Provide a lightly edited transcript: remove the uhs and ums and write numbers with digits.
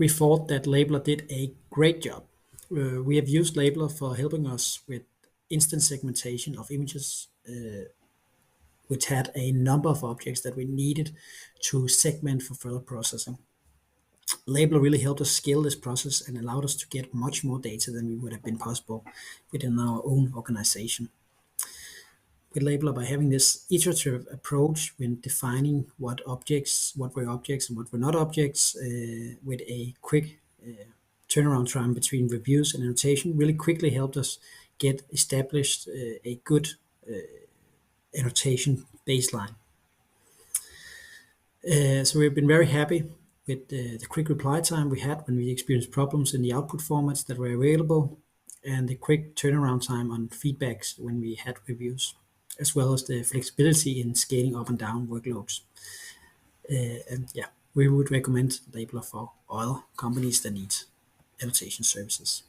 we thought that Labellerr did a great job. We have used Labellerr for helping us with instant segmentation of images, which had a number of objects that we needed to segment for further processing. Labellerr really helped us scale this process and allowed us to get much more data than we would have been possible within our own organization. With Labellerr, by having this iterative approach when defining what were objects and what were not objects, with a quick turnaround time between reviews and annotation, really quickly helped us get established a good annotation baseline. So we've been very happy with the quick reply time we had when we experienced problems in the output formats that were available, and the quick turnaround time on feedbacks when we had reviews, as well as the flexibility in scaling up and down workloads. And yeah, we would recommend Labellerr for other companies that need annotation services.